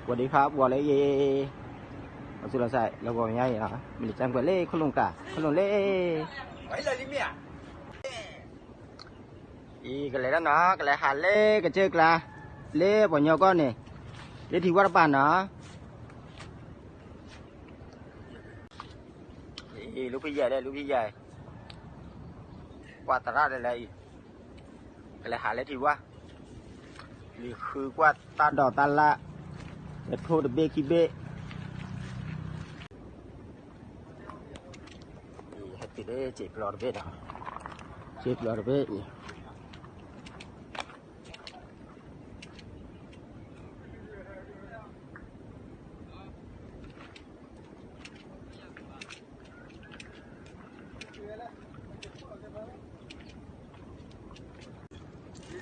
สวัสดีครับวอลเลย์เย่เอาสุดละใส่แล้วก็ยังไงอ่ะมีจังกว่าเล่คนลงกะคนลงเล่ไปเลยลิเมียอีกันเลยแล้วเนาะกันเลยหาเล่กันเจอกละเล่ปนยอก้อนนี่เล่ที่วัดบ้านเนาะอีลูกพี่ใหญ่ได้ลูกพี่ใหญ่กว่าตลาดอะไรกันเลยหาเล่ที่ว่านี่คือกว่าตาดอกตาละเด็ดโคตรเบคิเบให้ติดได้เจ็บหลอดเบดอ่ะเจ็บหลอดเบด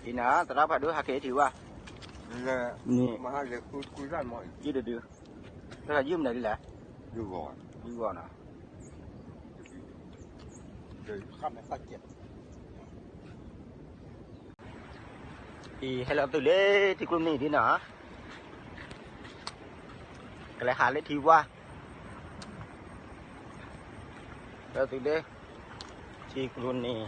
ทีน่ะตลาดผัดด้วยหาเกถือว่านี่มาหาเรื่องคุยได้ไหมยืดดื้อแล้วก็ยืมไหนดีแหละอยู่ก่อนยืมก่อนนะเดี๋ยวข้ามไปสักเก็บอีให้เราตื่นเลยที่กลุ่มนี้ทีน่ะก็เลยหาเลยทีว่าเราตื่นเลยที่กลุ่มนี้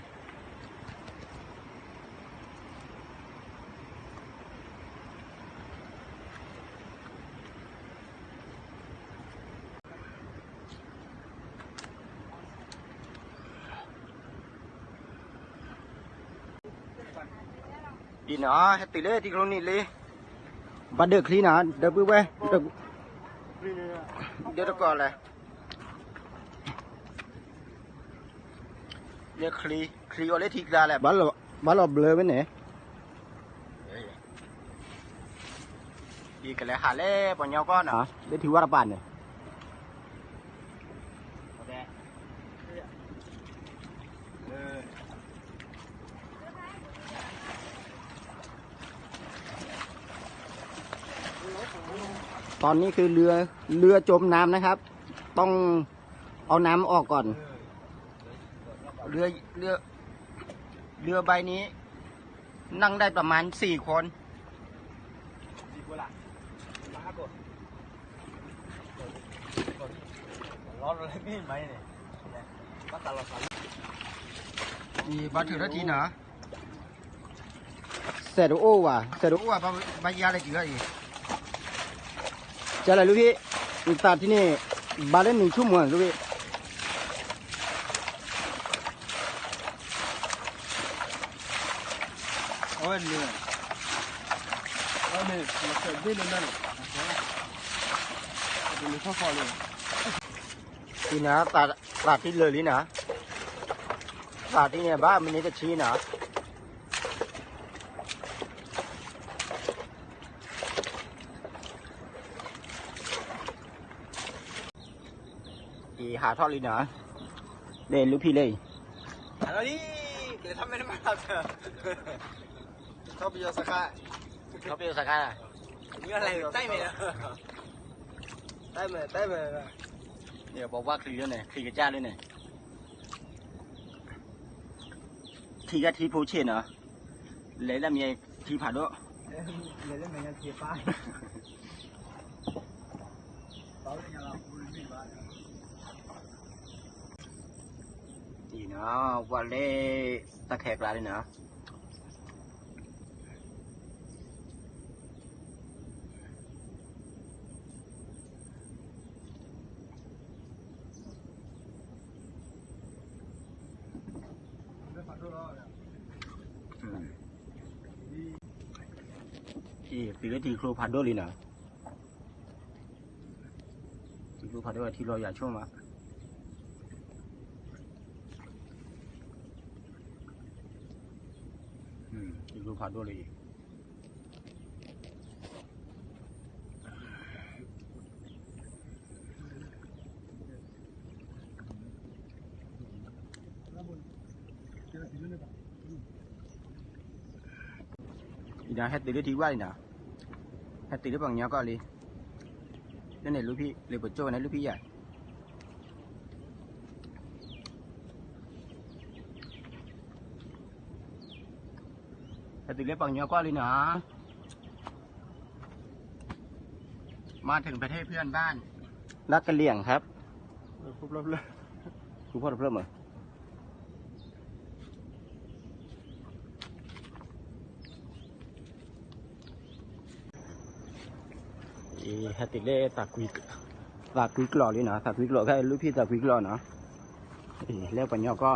ดีนะให้ตื่นเลยที่กลุ่มนี้เลยบัดเดือดคลีนะเดือดปุ๊บเว้ยเดี๋ยวก่อนเลยเนี่ยคลีเอาเลยทีกลาแหละบ้านเราเบลอไปไหนดีกันเลยหาเล่ปนยอก้อนเหรอได้ถือว่าระบาดเนี่ยตอนนี้คือเรือจมน้ำนะครับต้องเอาน้ำออกก่อนเรือใบนี้นั่งได้ประมาณ4 คนร้อนอะไรพี่ไหมเนี่ยมาตลอดมีบัตรถือนาทีนะเสร็จโอ้ว่ะบายาอะไรจีกันอีกจะอะไรลูกพี่ตัดที่นี่บาเล่น1 ชั่วโมงลูกพี่โอ้ยเนี่ยโอ้ยเนี่ยมาเสร็จได้เลยนั่นเป็นข้าวฟอเลยทีนะตัดที่เลยนี่นะตัดที่เนี่ยบ้านมันนี่จะชี้นะหาทอดเลยนะเล่นลูกพี่เลยอะไรนี่เดี๋ยวทำไม่ได้มาเถอะชอบไปโยสก้าเขาเป็นสักการะนี่อะไรใต้เมย์ใต้เมย์เดี๋ยวบอกว่าคลีแล้วเนี่ยคลีกับจ้าเลยเนี่ยทีกับทีโพเชนเหรอเลยแล้วมีทีผ่าด้วยเลยแล้วมีทีป้ายดีเนาะวันเล่ตะแคกลาเลยเนาะปีละทีครูพัดด้วยเลยเนาะทีครูพัดด้วยที่เราอยากช่วงมาทีครูพัดด้วยเลยอีน่าแฮตติได้ทีว่าน่ะแฮตติได้บางอย่างก็เลยนั่นไหนลูกพี่เลยปวดโจ้ไหนลูกพี่ใหญ่แฮตติได้บางอย่างก็เลยนะ มาถึงประเทศเพื่อนบ้านรักกะเหลี่ยงครับ ปุ๊บรับเลย คุณพ่อเพิ่มเหรอฮัตติเล่ตากวิกหล่อเลยนะตากวิกหล่อแค่ลูกพี่ตากวิกหล่อเนาะเรียกปัญญาก็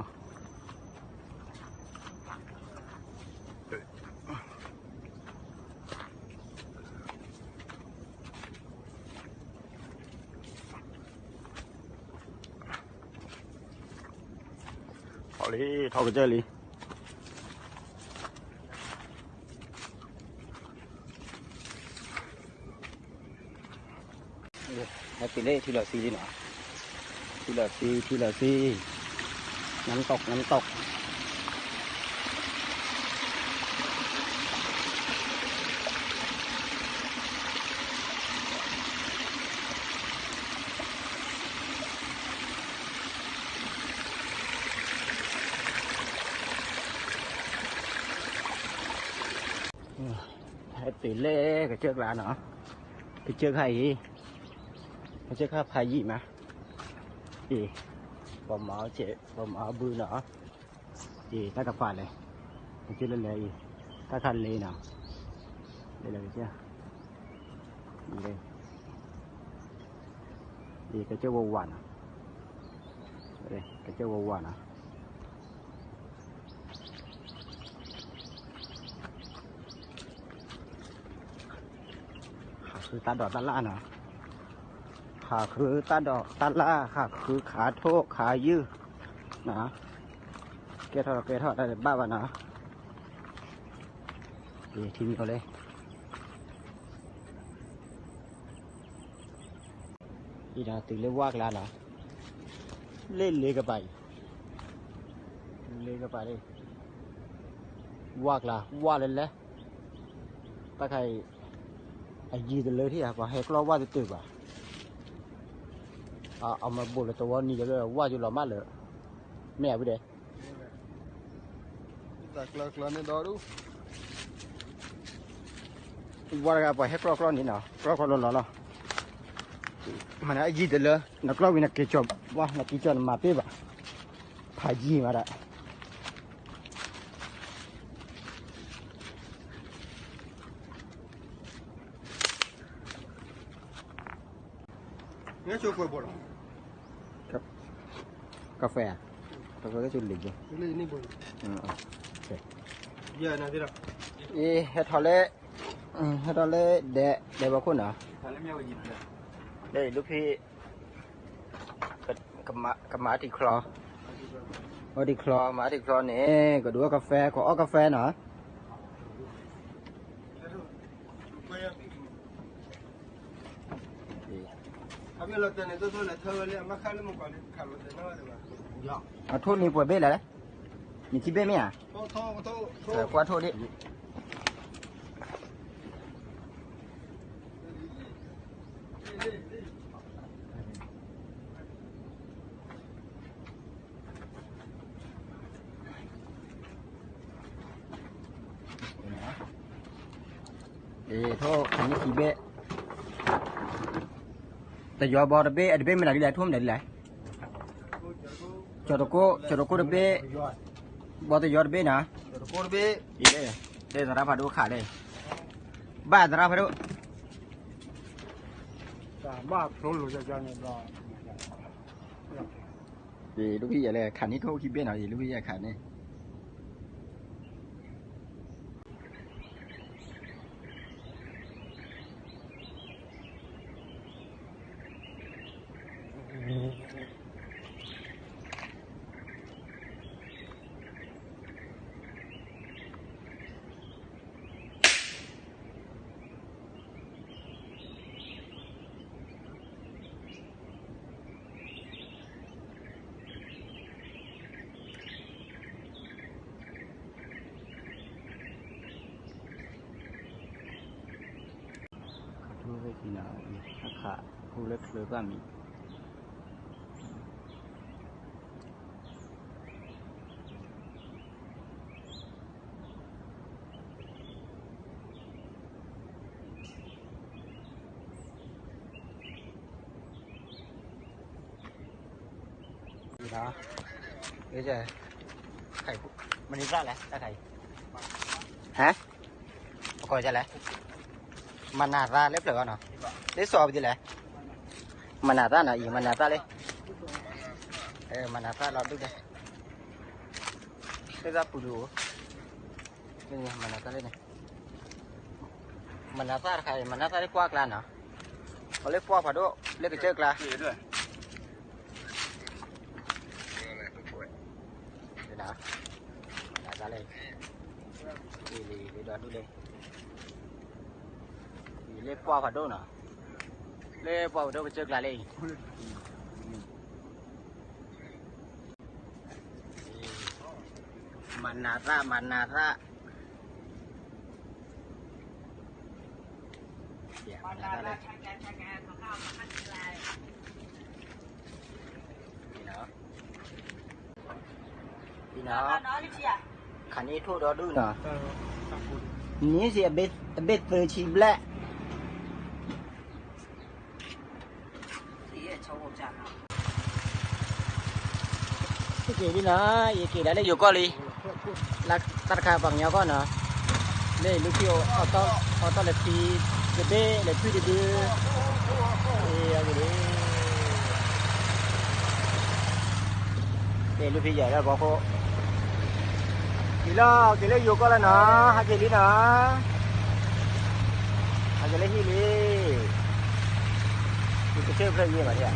เอาเลยทอกระเจอเลยฮัตติเล่ทีละซีเนาะทีละซีน้ำตกฮัตติเล่กระเจอกร้านเนาะกระเจอใครกระเจอข้าพายี่มาbom ở bự nữa thì ta gặp phải này chưa lên đây ta khăn lên nào đây là cái chưa đây thì cái chơi bầu hoàn đây cái chơi bầu hoànคือตาดอกตาล่าเนาะขาคือตาดอกตาล่าขาคือขาโทกขายื้อนะเกทอดได้บ้าบ้านะดีทีมเขาเลยอีน่าตื่นเลยว่ากันนะเล่นเลยกับไปเลยว่าเลยแหละตาใครไอ้ยีเลยที่ว่าให้กล้าว่าจะตื่นป่ะเอามาบุญตัวนี้จะเลยว่าอยู่หล่อมากเลยแม่ไปเด้ตักลักลันนี่ดอดูว่าอะไรไปให้กล้านี่เนาะกล้าหล่อเนาะมันไอ้ยีเลยนักกล้าวินักเกจบว่านักเกจบมาเป๊ะป่ะพายีมาได้เนี่ยช่วยคุยบ่ล่ะครับกาแฟก็จุดหลีกอยู่เลยนี่บ่โอเคเยอะนะที่เราเฮ็ดทอเล่เดะบ่คุณเหรอทอเล่ไม่เอาหยิบเลยได้ลูกพี่กับมาติคลอมาติคลอเนี่ยก็ดูกาแฟขอกาแฟหน่อยทำให้เราเจอในตัวเลยเธอเลยมาข้าวแล้วมันก่อนขับรถเดินหน้าเลยว่ะโทษนี่ปวดเบ้เลยมีที่เบ้ไหมอ่ะโทษแต่กว่าโทษดิโทษอันนี้ที่เบ้แต่ยอบอดเบ้อดเบ้ไม่ได้เลยท่วมได้เลยจอดโก้ดเบ้บอดยอดเบ้นะจอดโก้ดเบ้เดี๋ยวสารพัดดูขาเลยบ้าสารพัดดูบ้าโผล่จะยังไงบ้าลูกพี่อะไรขันนี้โทษคิดเบ้หน่อยลูกพี่ขันนี่ทุกทีนะถ้าขาผู้เล็กเลยก็มี gì đó bây giờ thầy mình đi ra lại ra thầy hả coi ra lại mà nạt ra lép lửa nó lấy sò gì lại mà nạt ra là gì mà nạt ra đi mà nạt ra lọt được đây cái ra phụ đủ đây nè mà nạt ra đây này mà nạt ra thầy mà nạt ra đi qua clan hả có lấy qua phải đâu lấy cái chơi clan đó ra đây đi đó đi đây lên qua vào đâu nào lên qua vào đâu chơi lại đi mana ra ya mana ra đi nó khả năng thu đó đu nè ní gì biết từ chim lẹ cái gì đi nó cái gì đã lấy vô con đi là tất cả bằng nhau con nè đây lúc chiều auto là phi cái bê là phi đi cái đấy đây lúc phi giờ là có cô kỳ lơ vô con là nó hai kỳ lý nó hai kỳ lý hi lý thì cái chơi cái gì mà vậy